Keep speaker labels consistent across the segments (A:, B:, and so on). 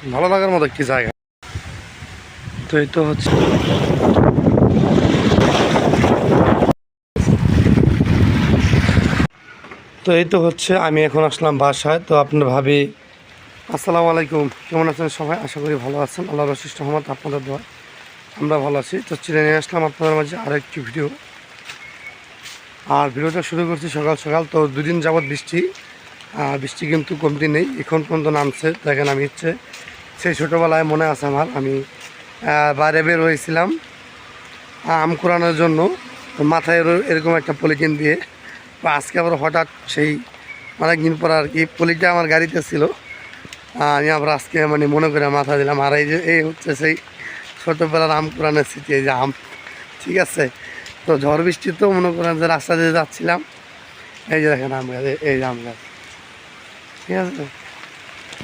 A: ভালো লাগার মতো একটি জায়গা। তো এই তো হচ্ছে আমি এখন আসলাম বাসায়। তো আপনার ভাবি আসসালামু আলাইকুম, কেমন আছেন সবাই? আশা করি ভালো আছেন। আল্লাহর অশেষ রহমত, আপনাদের দোয়া আমরা ভালো আছি। তো চিনে নিয়ে আসলাম আপনাদের মাঝে আরও একটি ভিডিও। আর ভিডিওটা শুরু করছি সকাল সকাল। তো দুদিন যাবৎ বৃষ্টি, বৃষ্টি কিন্তু কমতি নেই, এখন পর্যন্ত নামছে। দেখেন আমি সেই ছোটোবেলায় মনে আছে আমার, আমি বাইরে বের হয়েছিলাম আম কুড়ানোর জন্য, মাথায় এরকম একটা পলিথিন দিয়ে। আজকে আবার হঠাৎ সেই অনেকদিন পর আর কি পলিটা আমার গাড়িতে ছিল, আমি আবার আজকে মানে মনে করে মাথা দিলাম। আর এই হচ্ছে সেই ছোটোবেলার আম কুড়ানোর স্মৃতি, এই যে আম, ঠিক আছে। তো ঝড় বৃষ্টি তো মনে করেন যে রাস্তা দিয়ে যাচ্ছিলাম, এই যে দেখেন আম গাছ, এই যে আম গাছ, ঠিক আছে।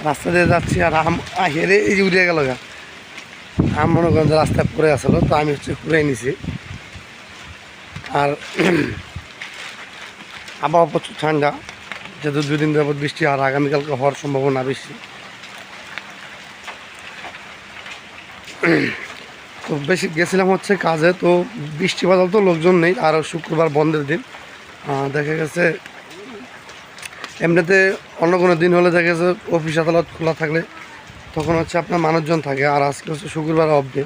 A: রাস্তা দিয়ে যাচ্ছি আর আম হেরে এই যে উড়ে গেল গা আম, মনে করেন যে রাস্তায় পড়ে আসলো। তো আমি হচ্ছে কুড়ে নিছি। আর আবহাওয়া প্রচুর ঠান্ডা, যেহেতু দুদিন যাবত বৃষ্টি, আর আগামীকালকে হওয়ার সম্ভাবনা বেশি। তো বেশি গেছিলাম হচ্ছে কাজে, তো বৃষ্টি বাদল তো লোকজন নেই, আর শুক্রবার বন্ধের দিন। দেখা গেছে এমনিতে অন্য কোনো দিন হলে দেখা গেছে অফিস আদালত খোলা থাকলে তখন হচ্ছে আপনার মানুষজন থাকে, আর আজকে হচ্ছে শুক্রবার অফ ডে,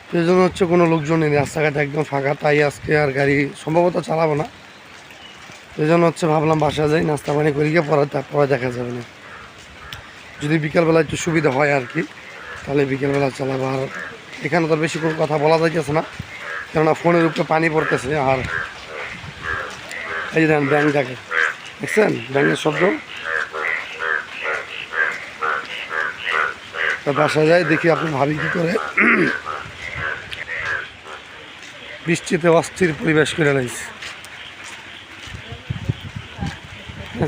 A: সেই জন্য হচ্ছে কোনো লোকজন নেই, রাস্তাঘাট একদম ফাঁকা। তাই আজকে আর গাড়ি সম্ভবত চালাবো না, সেই জন্য হচ্ছে ভাবলাম বাসা যাই, নাস্তা পানি করি গিয়ে তারপরে দেখা যাবে না। যদি বিকেলবেলা একটু সুবিধা হয় আর কি, তাহলে বিকেলবেলা চালাবো। আর এখানে তো বেশি কোনো কথা বলা যাইতেছে না, কেননা ফোনের উপরে পানি পড়তেছে। আর এই যে দেখেন ব্যাংক দেখে, দেখছেন ব্যাংকের শব্দ। তা বাসা যায় দেখি, আপনি ভাবি কী করে বৃষ্টিতে অস্থির পরিবেশ করে লাগছে,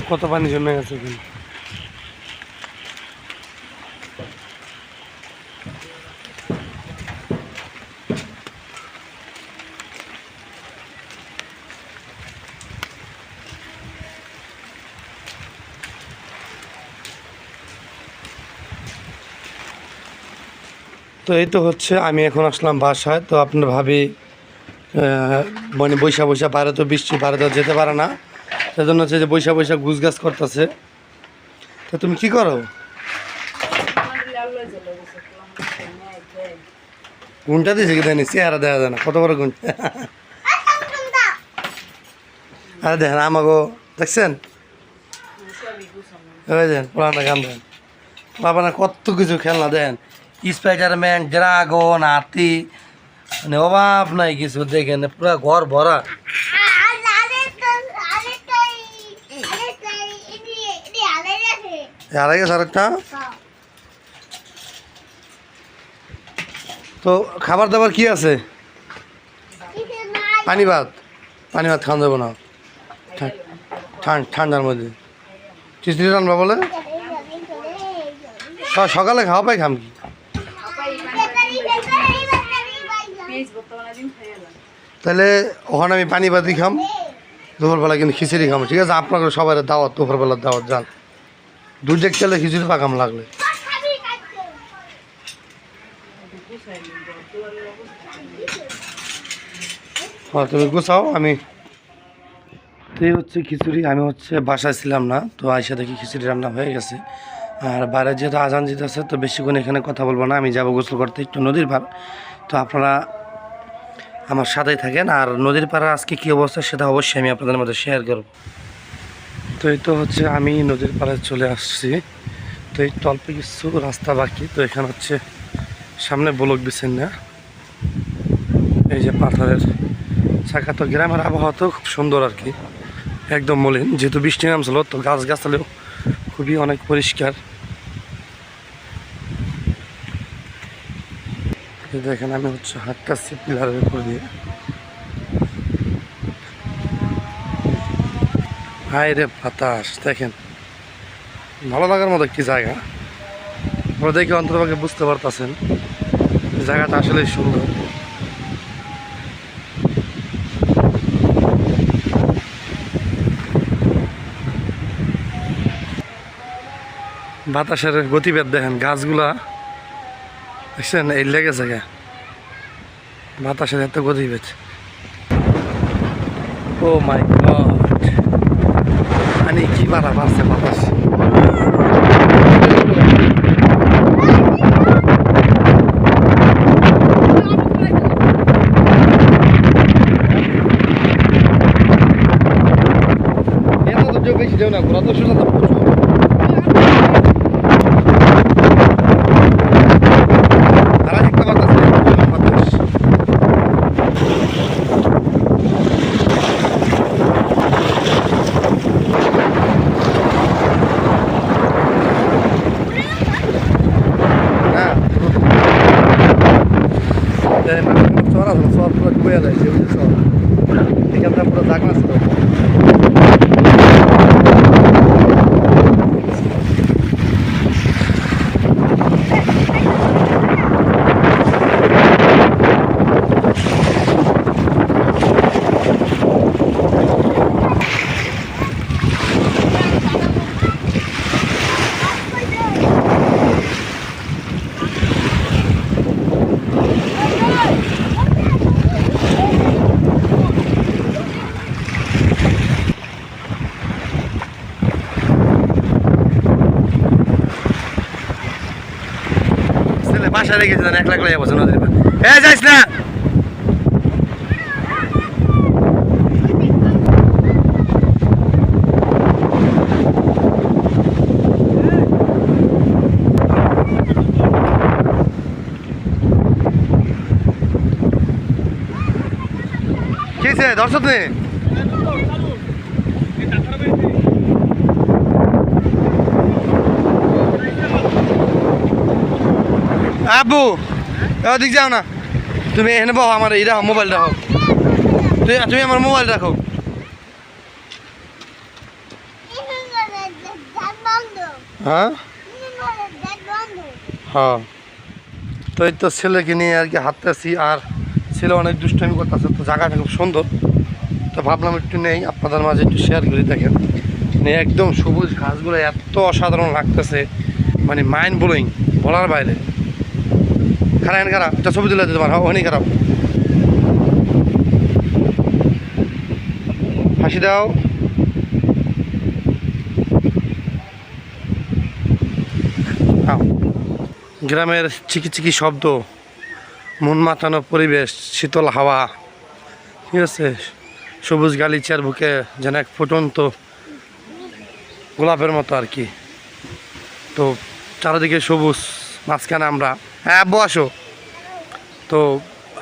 A: কত পানি জমে গেছে এখানে। তো এই তো হচ্ছে আমি এখন আসলাম বাসায়। তো আপনার ভাবি মানে বৈশা বৈশা, বাইরে তো বৃষ্টি, বাইরে তো যেতে পারে না, সেজন্য হচ্ছে যে বৈশা বৈশা গুছ গাছ করতেছে। তো তুমি কি করো? গুণটা দিয়েছে কি দেয়নি, চেহারা দেখা যায় না, কত বড় গুণ। আরে দেখেন আমাকে, দেখছেন ওই দেন পুরানা গান, দেন বাবা কত কিছু খেলনা, দেন স্পাইডারম্যান, ড্রাগন, হাতি, মানে অভাব নাই কিছু। দেখেন পুরা ঘর ভরা। হারাই গেছে আরেকটা। তো খাবার দাবার কি আছে? পানি ভাত খাওয়া যাবো না ঠান্ডার মধ্যে। খিচুড়ি রান্না বলে সকালে খাওয়া পাই, খাম কি? তাহলে ওখানে আমি পানি ভাতই খাম, দুপুরবেলা কিন্তু খিচুড়ি খাম, ঠিক আছে। আপনাকে সবাই দাওয়াত, দুপুরবেলার দাওয়াত যান, দুধ দেখ চলে খিচুড়ি পাকাম লাগলে। হ্যাঁ তুমি গুছাও, আমি তো হচ্ছে খিচুড়ি, আমি হচ্ছে বাসায় ছিলাম না, তো আইসা দেখি খিচুড়ি রান্না হয়ে গেছে। আর বাইরে যেহেতু আজান দিতেছে, তো বেশিক্ষণ এখানে কথা বলবো না, আমি যাবো গোসল করতে একটু নদীর পার। তো আপনারা আমার সাথেই থাকেন, আর নদীর পাড়ে আজকে কী অবস্থা সেটা অবশ্যই আমি আপনাদের মধ্যে শেয়ার করব। তো এই তো হচ্ছে আমি নদীর পাড়ে চলে আসছি। তো এই অল্প কিছু রাস্তা বাকি। তো এখানে হচ্ছে সামনে ব্লক দিচ্ছেন না, এই যে পাথরের চাকা। তো গ্রামের আবহাওয়া তো খুব সুন্দর আর কি, একদম মলিন, যেহেতু বৃষ্টি নামছিল, তো গাছগাছালিও খুবই অনেক পরিষ্কার। দেখেন আমি হচ্ছে হাঁটতেছি পিলারের উপর দিয়ে। হায় রে বাতাস, দেখেন ভালো লাগার মতো একটি জায়গা। আপনারা দেখে অন্ততপক্ষে বুঝতে পারতেছেন জায়গাটা আসলেই সুন্দর। বাতাসের গতিবেগ দেখেন, গাছগুলা দেখছেন এই লেগেছে গা, বাতাসের এত গতিবেগ। ও মাই গড, মানে কি বাড়া বাড়ছে বাতাস। বেশি দেও না, ঘোরা তো সোজা তো প্রচুর। তারা দেখতে পারতেছে বাতাস। হ্যাঁ চড়া সব পুরো ডুবে যায়, সে সব এখানটা পুরো জাগনা ছিল। বাসায় রেখেছে জান, 1 লাখ লাগে বছর নদীর পার। যাইস না, কিছে দর্শক নেই। আব্বু ওদিক যাও না, তুমি এখানে বহ, আমার এই রাখো, মোবাইল রাখো, তুমি আমার মোবাইল রাখো। হ্যাঁ হ্যাঁ, তো এই তো ছেলেকে নিয়ে আর কি হাঁটতেছি, আর ছেলে অনেক দুষ্টামি করতেছে। তো জায়গাটা খুব সুন্দর, তো ভাবলাম একটু নেই আপনাদের মাঝে একটু শেয়ার করে। দেখেন মানে একদম সবুজ ঘাসগুলো এত অসাধারণ লাগতেছে, মানে মাইন্ড ব্লোয়িং, বলার বাইরে। খারাপ খারাপ এটা ছবি তুলে দিতে পারো, অনেক খারাপ। হাসি দাও। গ্রামের চিকি শব্দ, মন মাতানো পরিবেশ, শীতল হাওয়া, ঠিক আছে, সবুজ গালিচার বুকে যেন এক ফুটন্ত গোলাপের মতো আর কি। তো চারিদিকে সবুজ, মাঝখানে আমরা। হ্যাঁ আব্বু আসো। তো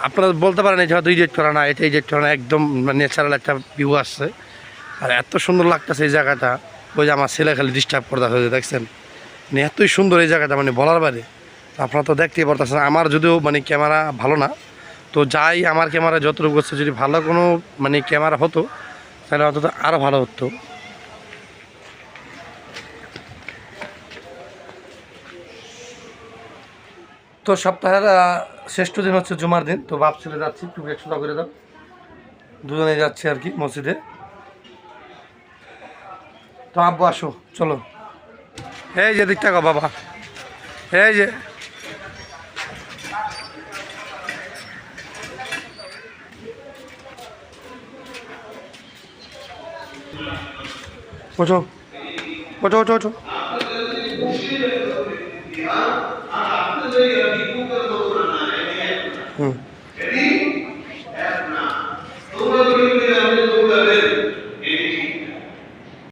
A: আপনারা বলতে পারেন এই হয়তো ইডিট করা না, এটা ইডিট করা না, একদম ন্যাচারাল একটা ভিউ আসছে। আর এত সুন্দর লাগতেছে এই জায়গাটা, ওই যে আমার ছেলে খালি ডিস্টার্ব করতে হয়েছে, দেখছেন মানে এতই সুন্দর এই জায়গাটা, মানে বলার বাইরে। আপনারা তো দেখতেই পারতেছেন, আমার যদিও মানে ক্যামেরা ভালো না, তো যাই আমার ক্যামেরা যতটুকু হচ্ছে, যদি ভালো কোনো মানে ক্যামেরা হতো তাহলে অন্তত আরও ভালো হতো। তো সপ্তাহের শ্রেষ্ঠ দিন হচ্ছে জুমার দিন। তো বাপ ছেলে যাচ্ছি, একটু একশোটা করে দাও, দুজনেই যাচ্ছি আর কি মসজিদে। তো আব্বু আসো, চলো। এই যে দিকটা গো বাবা, এই যে ওঠো ওঠো ওঠো ওঠো। হুম